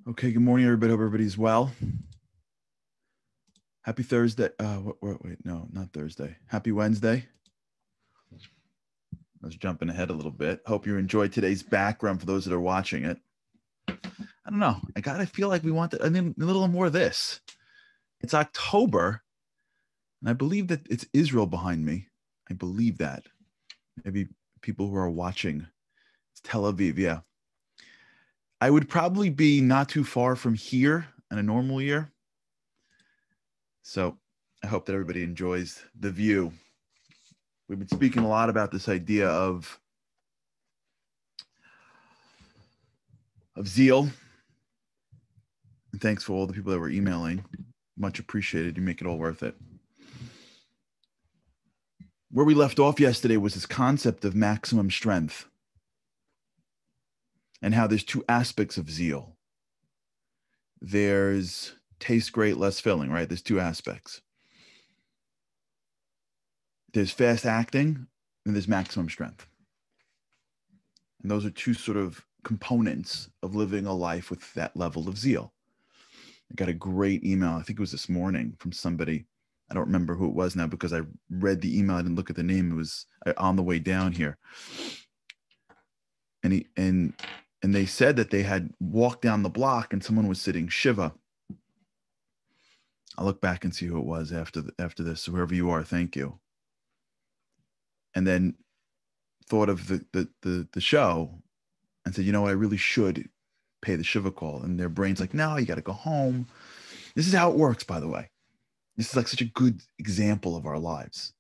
Okay, good morning, everybody. Hope everybody's well. Happy Thursday. Wait, no, not Thursday. Happy Wednesday. I was jumping ahead a little bit. Hope you enjoyed today's background for those that are watching it. I don't know. I gotta feel like we want a little more of this. It's October, and I believe that it's Israel behind me. I believe that. Maybe people who are watching. It's Tel Aviv, yeah. I would probably be not too far from here in a normal year. So I hope that everybody enjoys the view. We've been speaking a lot about this idea of zeal. And thanks for all the people that were emailing. Much appreciated. You make it all worth it. Where we left off yesterday was this concept of maximum strength and how there's two aspects of zeal. There's taste great, less filling, right? There's two aspects. There's fast acting and there's maximum strength. And those are two sort of components of living a life with that level of zeal. I got a great email. I think it was this morning from somebody. I don't remember who it was now because I read the email. I didn't look at the name. It was on the way down here. And they said that they had walked down the block and someone was sitting Shiva. I'll look back and see who it was after this. So whoever you are, thank you. And then thought of the show and said, you know, I really should pay the Shiva call. And their brain's like, no, you got to go home. This is how it works, by the way. This is like such a good example of our lives.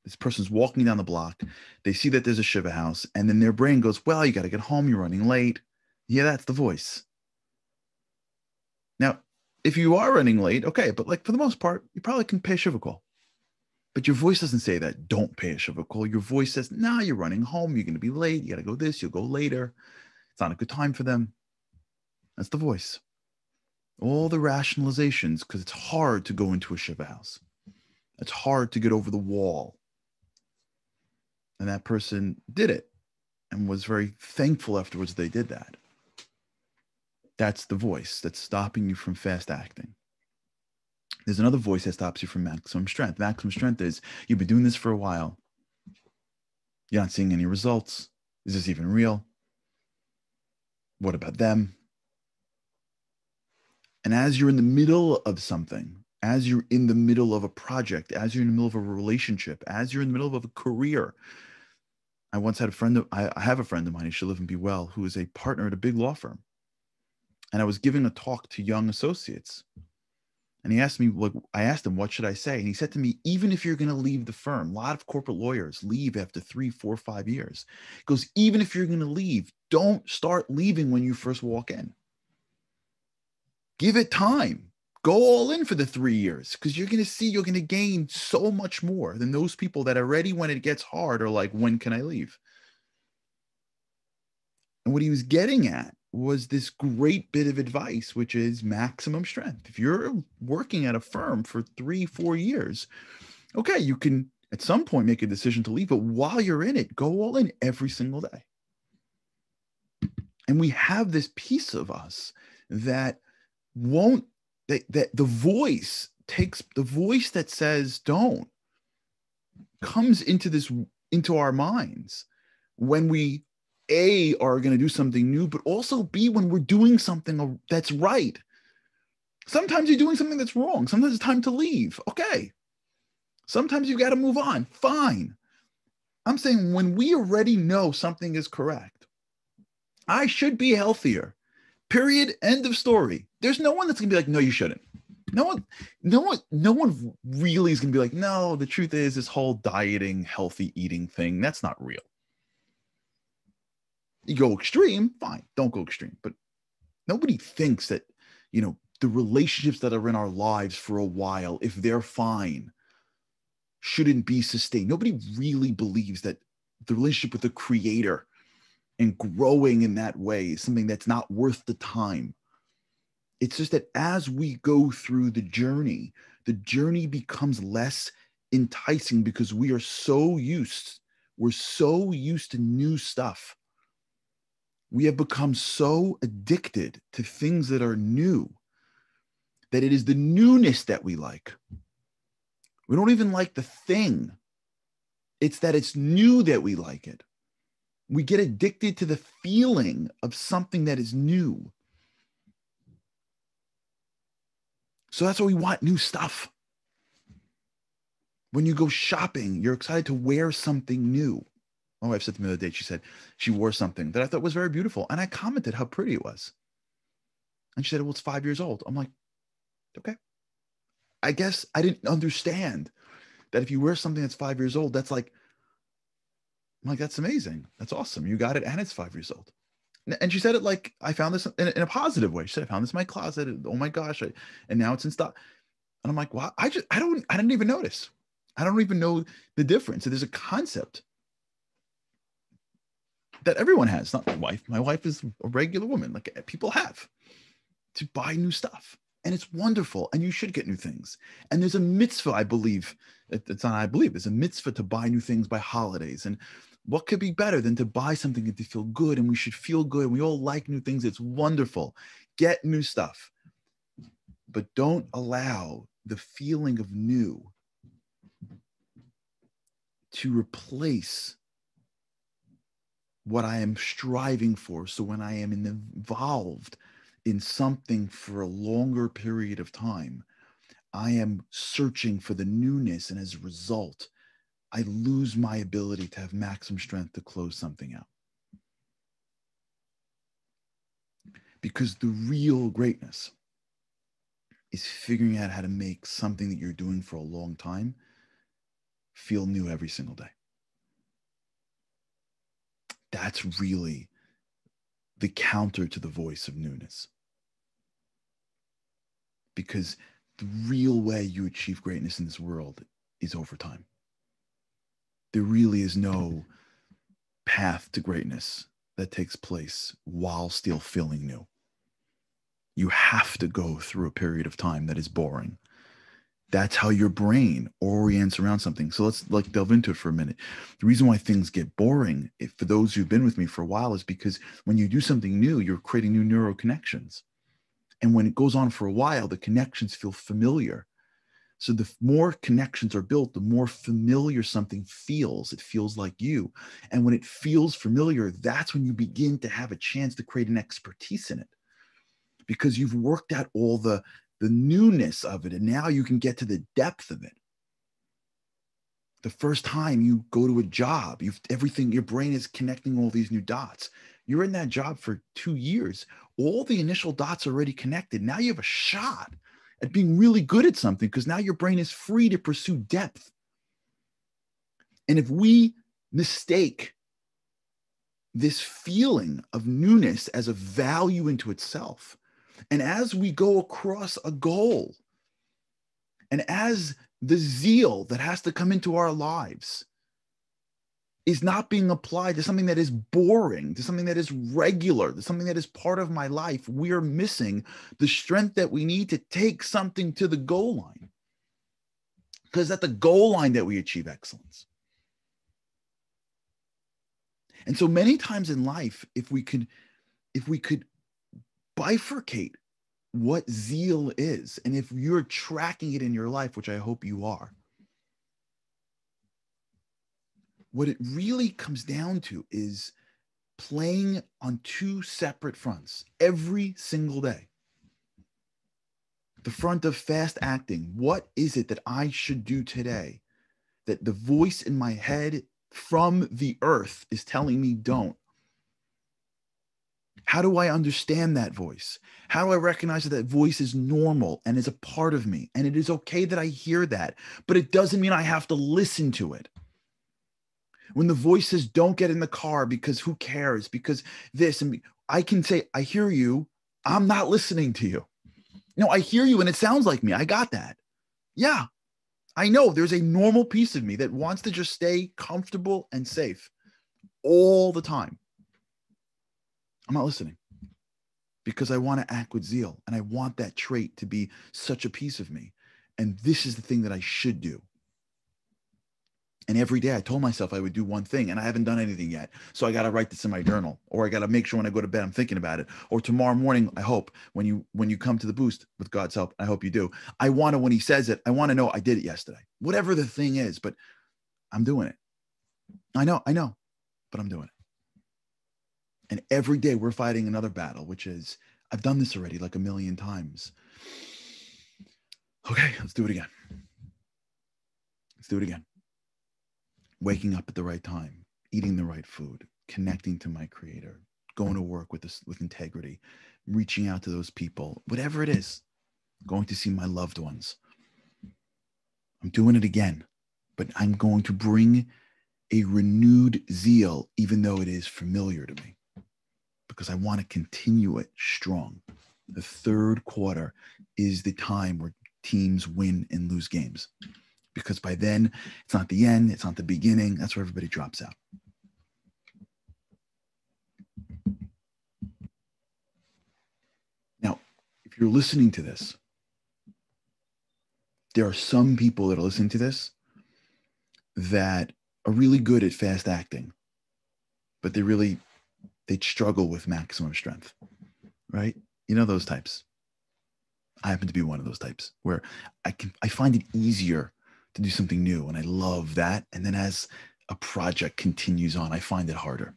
This person's walking down the block. They see that there's a Shiva house. And then their brain goes, well, you got to get home. You're running late. Yeah, that's the voice. Now, if you are running late, okay. But like for the most part, you probably can pay a Shiva call. But your voice doesn't say that. Don't pay a Shiva call. Your voice says, no, you're running home. You're going to be late. You got to go this. You'll go later. It's not a good time for them. That's the voice. All the rationalizations, because it's hard to go into a Shiva house. It's hard to get over the wall. And that person did it and was very thankful afterwards they did that. That's the voice that's stopping you from fast acting. There's another voice that stops you from maximum strength. Maximum strength is you've been doing this for a while. You're not seeing any results. Is this even real? What about them? And as you're in the middle of something, as you're in the middle of a project, as you're in the middle of a relationship, as you're in the middle of a career, I once had I have a friend of mine, he should live and be well, who is a partner at a big law firm. And I was giving a talk to young associates. And he asked me, look, I asked him, what should I say? And he said to me, even if you're going to leave the firm, a lot of corporate lawyers leave after 3, 4, 5 years. He goes, even if you're going to leave, don't start leaving when you first walk in. Give it time. Go all in for the 3 years because you're going to see you're going to gain so much more than those people that already, when it gets hard, are like, when can I leave? And what he was getting at was this great bit of advice, which is maximum strength. If you're working at a firm for 3, 4 years, okay, you can at some point make a decision to leave, but while you're in it, go all in every single day. And we have this piece of us that that the voice that says don't comes into our minds when we are going to do something new, but also B, when we're doing something that's right. Sometimes you're doing something that's wrong. Sometimes it's time to leave. Okay. Sometimes you've got to move on. Fine. I'm saying when we already know something is correct, I should be healthier. Period. End of story. There's no one that's going to be like, no, you shouldn't. No one really is going to be like, no, the truth is this whole dieting, healthy eating thing, that's not real. You go extreme, fine, don't go extreme. But nobody thinks that, the relationships that are in our lives for a while, if they're fine, shouldn't be sustained. Nobody really believes that the relationship with the creator and growing in that way is something that's not worth the time. It's just that as we go through the journey becomes less enticing because we're so used to new stuff. We have become so addicted to things that are new that it is the newness that we like. We don't even like the thing. It's that it's new that we like it. We get addicted to the feeling of something that is new. So that's why we want new stuff. When you go shopping, you're excited to wear something new. My wife said to me the other day, she said she wore something that I thought was very beautiful. And I commented how pretty it was. And she said, well, it's 5 years old. I'm like, okay. I guess I didn't understand that if you wear something that's 5 years old, that's like, I'm like, that's amazing. That's awesome. You got it. And it's 5 years old. And she said it like, I found this in a positive way. She said, I found this in my closet. Oh my gosh. And now it's in stock. And I'm like, well, I didn't even notice. I don't even know the difference. So there's a concept that everyone has, not my wife. My wife is a regular woman, like people have, to buy new stuff. And it's wonderful. And you should get new things. And there's a mitzvah, I believe. It's not, I believe, there's a mitzvah to buy new things by holidays. And what could be better than to buy something and to feel good? And we should feel good. We all like new things. It's wonderful. Get new stuff. But don't allow the feeling of new to replace what I am striving for. So when I am involved in something for a longer period of time, I am searching for the newness. And as a result, I lose my ability to have maximum strength to close something out. Because the real greatness is figuring out how to make something that you're doing for a long time feel new every single day. That's really the counter to the voice of newness. Because the real way you achieve greatness in this world is over time. There really is no path to greatness that takes place while still feeling new. You have to go through a period of time that is boring. That's how your brain orients around something. So let's delve into it for a minute. The reason why things get boring, for those who've been with me for a while, is because when you do something new, you're creating new neural connections. And when it goes on for a while, the connections feel familiar. So the more connections are built, the more familiar something feels. It feels like you. And when it feels familiar, that's when you begin to have a chance to create an expertise in it, because you've worked out all the newness of it. And now you can get to the depth of it. The first time you go to a job, everything, your brain is connecting all these new dots. You're in that job for 2 years. All the initial dots are already connected. Now you have a shot at being really good at something, because now your brain is free to pursue depth. And if we mistake this feeling of newness as a value into itself, and as we go across a goal, and as the zeal that has to come into our lives is not being applied to something that is boring, to something that is regular, to something that is part of my life, we are missing the strength that we need to take something to the goal line. Because at the goal line that we achieve excellence. And so many times in life, if we could bifurcate what zeal is, and if you're tracking it in your life, which I hope you are, what it really comes down to is playing on two separate fronts every single day. The front of fast acting. What is it that I should do today that the voice in my head from the earth is telling me don't? How do I understand that voice? How do I recognize that that voice is normal and is a part of me? And it is okay that I hear that, but it doesn't mean I have to listen to it. When the voice says, don't get in the car because who cares? Because this, and I can say, I hear you. I'm not listening to you. No, I hear you and it sounds like me. I got that. Yeah, I know there's a normal piece of me that wants to just stay comfortable and safe all the time. I'm not listening because I want to act with zeal and I want that trait to be such a piece of me. And this is the thing that I should do. And every day I told myself I would do one thing, and I haven't done anything yet. So I got to write this in my journal, or I got to make sure when I go to bed, I'm thinking about it. Or tomorrow morning, I hope when you come to the boost with God's help, I hope you do. I want to, when he says it, I want to know I did it yesterday, whatever the thing is, but I'm doing it. I know, but I'm doing it. And every day we're fighting another battle, which is, I've done this already like a million times. Okay, let's do it again. Let's do it again. Waking up at the right time, eating the right food, connecting to my creator, going to work with integrity, reaching out to those people, whatever it is, going to see my loved ones. I'm doing it again, but I'm going to bring a renewed zeal, even though it is familiar to me, because I want to continue it strong. The third quarter is the time where teams win and lose games, because by then it's not the end, it's not the beginning. That's where everybody drops out. Now, if you're listening to this, there are some people that are listening to this that are really good at fast acting, but they struggle with maximum strength, right? You know those types. I happen to be one of those types where I find it easier to do something new, and I love that. And then as a project continues on, I find it harder.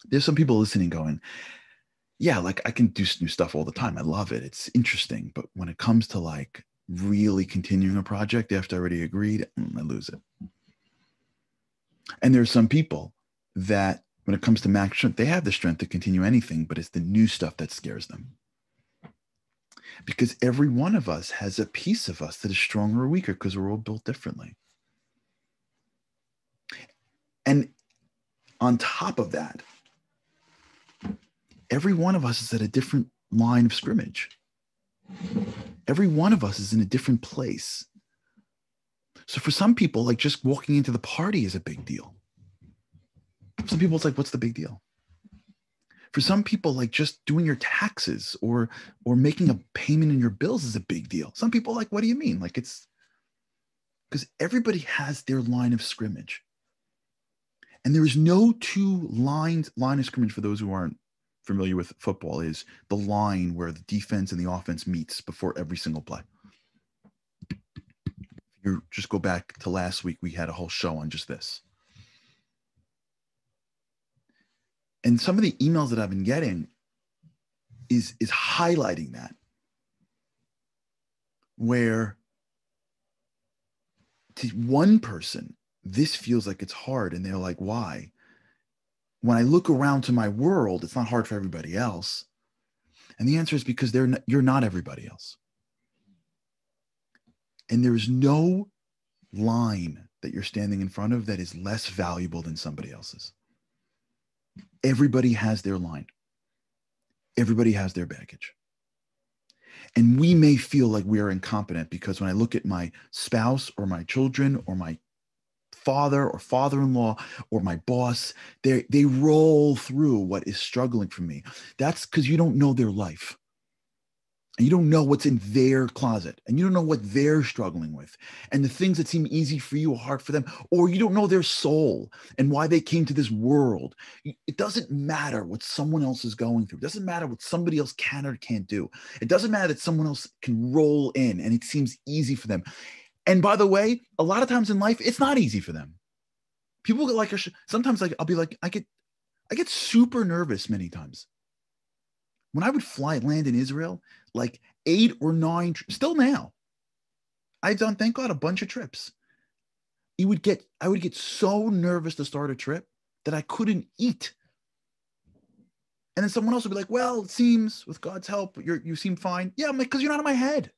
There's some people listening going, yeah, like I can do new stuff all the time. I love it. It's interesting. But when it comes to like really continuing a project after I already agreed, I lose it. And there's some people that when it comes to max strength, they have the strength to continue anything, but it's the new stuff that scares them. Because every one of us has a piece of us that is stronger or weaker, because we're all built differently. And on top of that, every one of us is at a different line of scrimmage. Every one of us is in a different place. So for some people, like just walking into the party is a big deal. For some people, it's like, what's the big deal? For some people, like just doing your taxes or making a payment in your bills is a big deal. Some people like, what do you mean? Like it's because everybody has their line of scrimmage. And there is no line of scrimmage, for those who aren't familiar with football, is the line where the defense and the offense meets before every single play. You just go back to last week, we had a whole show on just this. And some of the emails that I've been getting is highlighting that, where to one person, this feels like it's hard. And they're like, why? When I look around to my world, it's not hard for everybody else. And the answer is because you're not everybody else. And there is no line that you're standing in front of that is less valuable than somebody else's. Everybody has their line. Everybody has their baggage. And we may feel like we are incompetent because when I look at my spouse or my children or my father or father-in-law or my boss, they roll through what is struggling for me. That's because you don't know their life. And you don't know what's in their closet, and you don't know what they're struggling with. And the things that seem easy for you are hard for them, or you don't know their soul and why they came to this world. It doesn't matter what someone else is going through. It doesn't matter what somebody else can or can't do. It doesn't matter that someone else can roll in and it seems easy for them. And by the way, a lot of times in life, it's not easy for them. People get like, sometimes like, I'll be like, I get super nervous many times. When I would land in Israel, like 8 or 9, still now, I've done, thank God, a bunch of trips. I would get so nervous to start a trip that I couldn't eat. And then someone else would be like, well, it seems with God's help, you seem fine. Yeah, I'm like, because you're not in my head.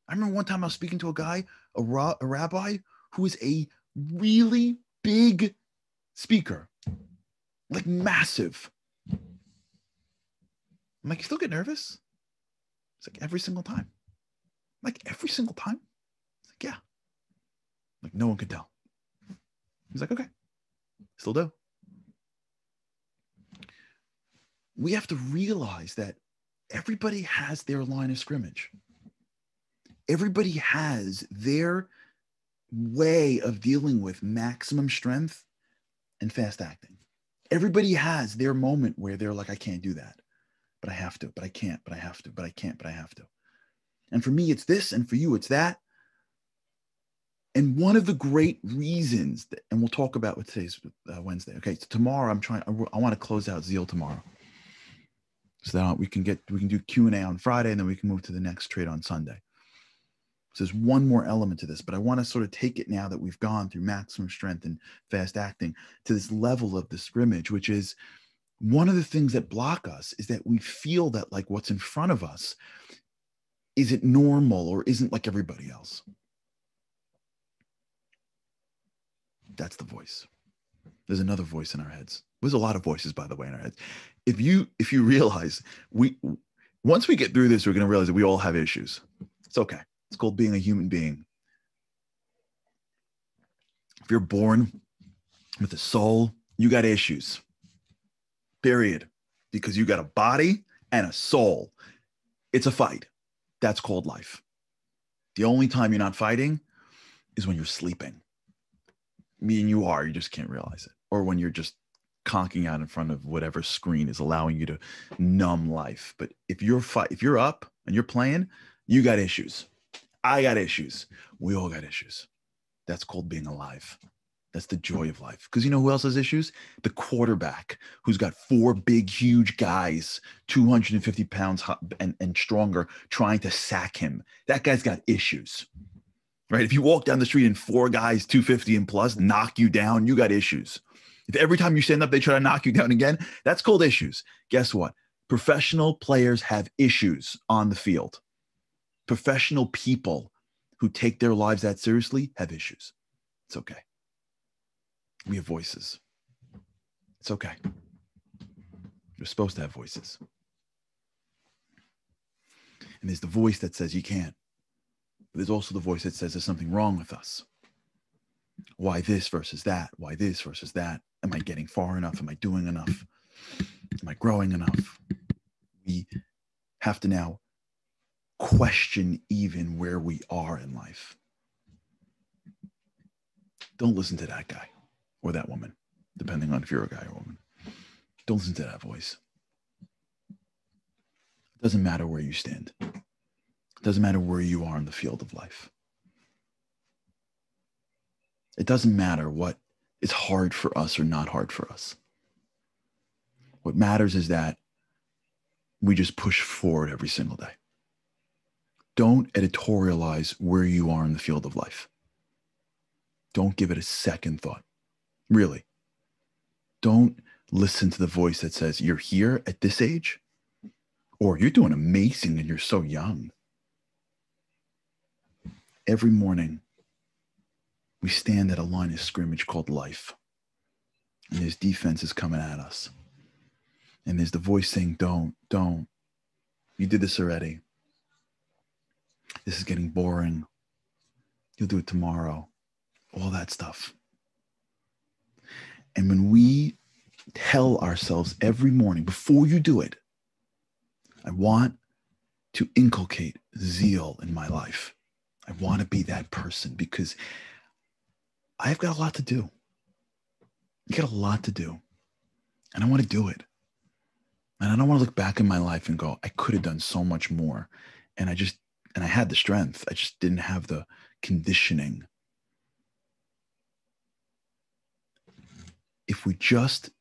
I remember one time I was speaking to a guy, a rabbi, who was a really big speaker, like massive. I'm like, you still get nervous? It's like every single time. Like every single time? It's like, yeah. Like no one could tell. He's like, okay, still do. We have to realize that everybody has their line of scrimmage. Everybody has way of dealing with maximum strength and fast acting. Everybody has their moment where they're like, I can't do that, but I have to, but I can't, but I have to, but I can't, but I have to. And for me, it's this, and for you, it's that. And one of the great reasons that, and we'll talk about what today's Wednesday. Okay, so tomorrow I want to close out Zeal tomorrow, so that we can do Q&A on Friday, and then we can move to the next trade on Sunday. So there's one more element to this, but I want to sort of take it now that we've gone through maximum strength and fast acting to this level of the scrimmage, which is one of the things that block us is that we feel that like what's in front of us isn't normal or isn't like everybody else. That's the voice. There's another voice in our heads. There's a lot of voices, by the way, in our heads. If you realize once we get through this, we're going to realize that we all have issues. It's okay. It's called being a human being. If you're born with a soul, you got issues. Period. Because you got a body and a soul. It's a fight. That's called life. The only time you're not fighting is when you're sleeping. Me and you just can't realize it. Or when you're just conking out in front of whatever screen is allowing you to numb life. But if you're up and you're playing, you got issues. I got issues. We all got issues. That's called being alive. That's the joy of life. Because you know who else has issues? The quarterback who's got 4 big, huge guys, 250 pounds and stronger, trying to sack him. That guy's got issues, right? If you walk down the street and 4 guys, 250 and plus, knock you down, you got issues. If every time you stand up, they try to knock you down again, that's called issues. Guess what? Professional players have issues on the field. Professional people who take their lives that seriously have issues. It's okay. We have voices. It's okay. You're supposed to have voices. And there's the voice that says you can't. But there's also the voice that says there's something wrong with us. Why this versus that? Why this versus that? Am I getting far enough? Am I doing enough? Am I growing enough? We have to now question even where we are in life. Don't listen to that guy or that woman, depending on if you're a guy or a woman. Don't listen to that voice. It doesn't matter where you stand. It doesn't matter where you are in the field of life. It doesn't matter what is hard for us or not hard for us. What matters is that we just push forward every single day. Don't editorialize where you are in the field of life. Don't give it a second thought. Really. Don't listen to the voice that says you're here at this age, or you're doing amazing and you're so young. Every morning, we stand at a line of scrimmage called life. And there's defenses coming at us. And there's the voice saying, don't. You did this already. This is getting boring. You'll do it tomorrow. All that stuff. And when we tell ourselves every morning, before you do it, I want to inculcate zeal in my life. I want to be that person because I've got a lot to do. I got a lot to do. And I want to do it. And I don't want to look back in my life and go, I could have done so much more. And I had the strength. I just didn't have the conditioning. If we just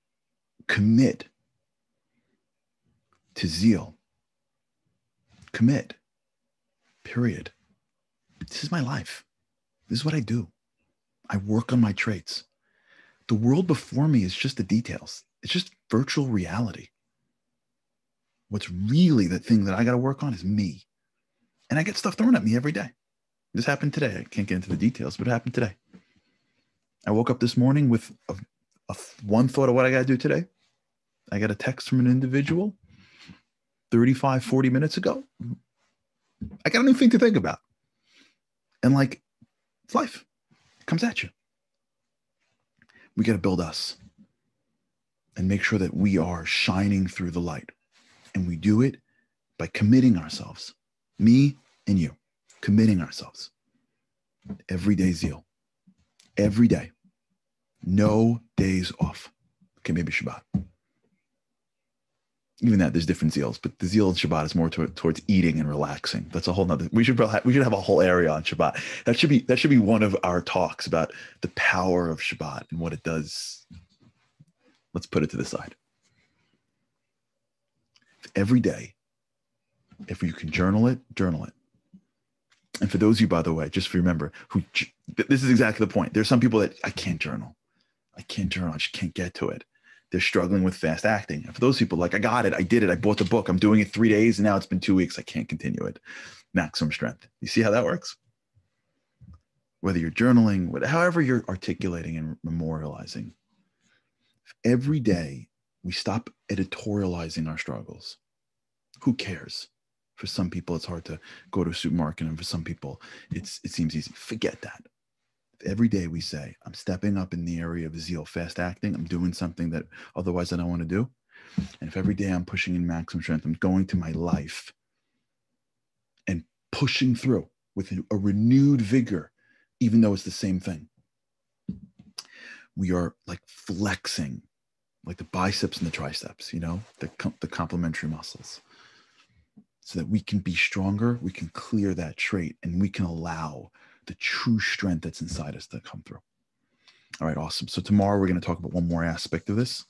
commit to zeal, commit, period. This is my life. This is what I do. I work on my traits. The world before me is just the details. It's just virtual reality. What's really the thing that I got to work on is me. And I get stuff thrown at me every day. This happened today. I can't get into the details, but it happened today. I woke up this morning with one thought of what I got to do today. I got a text from an individual 35, 40 minutes ago. I got a new thing to think about. And it's life. It comes at you. We got to build us and make sure that we are shining through the light. And we do it by committing ourselves, me and you, committing ourselves. Everyday zeal. every day, no days off. Okay, maybe Shabbat. Even that, there's different zeals, but the zeal in Shabbat is more towards eating and relaxing. That's a whole nother. We should have a whole area on Shabbat. That should be one of our talks about the power of Shabbat and what it does. Let's put it to the side. Every day, if you can journal it, journal it. And for those of you, by the way, just remember, this is exactly the point. There's some people that I can't journal. I just can't get to it. They're struggling with fast acting. And for those people, like, I got it, I did it, I bought the book, I'm doing it 3 days, and now it's been 2 weeks, I can't continue it. Maximum strength. You see how that works? Whether you're journaling, however you're articulating and memorializing, every day we stop editorializing our struggles. Who cares? For some people, it's hard to go to a supermarket, and for some people, it seems easy. Forget that. Every day we say, I'm stepping up in the area of zeal, fast acting. I'm doing something that otherwise I don't want to do. And if every day I'm pushing in maximum strength, I'm going to my life and pushing through with a renewed vigor, even though it's the same thing. We are like flexing, like the biceps and the triceps, the complementary muscles, so that we can be stronger, we can clear that trait, and we can allow the true strength that's inside us to come through. All right, awesome. So tomorrow we're going to talk about one more aspect of this.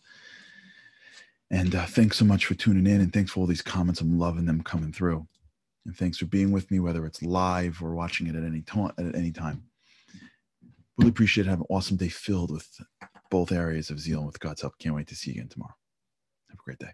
And thanks so much for tuning in, and thanks for all these comments. I'm loving them coming through. And thanks for being with me, whether it's live or watching it at any time. Really appreciate it. Have an awesome day filled with both areas of zeal, and with God's help, can't wait to see you again tomorrow. Have a great day.